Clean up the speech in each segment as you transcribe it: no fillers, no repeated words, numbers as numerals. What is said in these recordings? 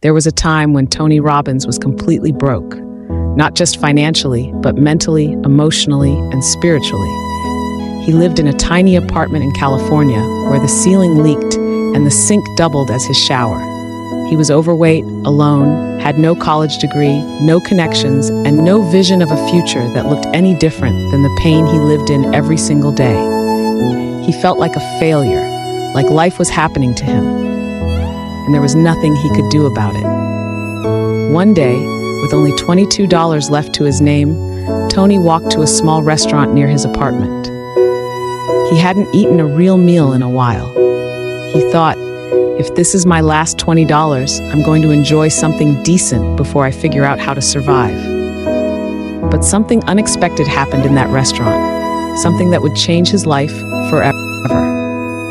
There was a time when Tony Robbins was completely broke, not just financially, but mentally, emotionally, and spiritually. He lived in a tiny apartment in California where the ceiling leaked and the sink doubled as his shower. He was overweight, alone, had no college degree, no connections, and no vision of a future that looked any different than the pain he lived in every single day. He felt like a failure, like life was happening to him, and there was nothing he could do about it. One day, with only $22 left to his name, Tony walked to a small restaurant near his apartment. He hadn't eaten a real meal in a while. He thought, if this is my last $20, I'm going to enjoy something decent before I figure out how to survive. But something unexpected happened in that restaurant, something that would change his life forever.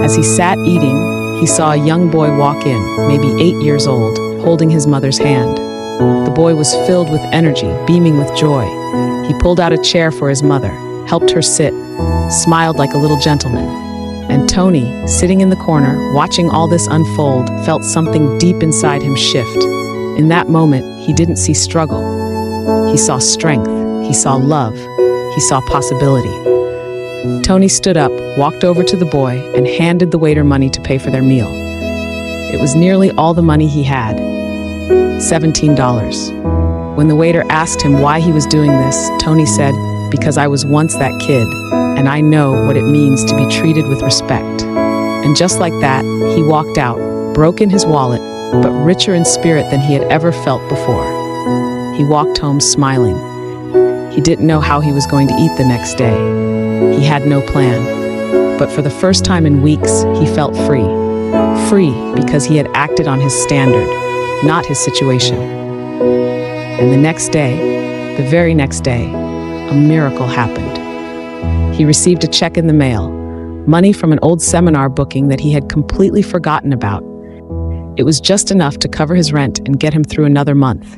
As he sat eating, he saw a young boy walk in, maybe 8 years old, holding his mother's hand. The boy was filled with energy, beaming with joy. He pulled out a chair for his mother, helped her sit, smiled like a little gentleman. And Tony, sitting in the corner, watching all this unfold, felt something deep inside him shift. In that moment, he didn't see struggle. He saw strength, he saw love, he saw possibility. Tony stood up, walked over to the boy, and handed the waiter money to pay for their meal. It was nearly all the money he had, $17. When the waiter asked him why he was doing this, Tony said, "Because I was once that kid, and I know what it means to be treated with respect." And just like that, he walked out, broke in his wallet, but richer in spirit than he had ever felt before. He walked home smiling. He didn't know how he was going to eat the next day. He had no plan. But for the first time in weeks, he felt free. Free because he had acted on his standard, not his situation. And the next day, the very next day, a miracle happened. He received a check in the mail, money from an old seminar booking that he had completely forgotten about. It was just enough to cover his rent and get him through another month.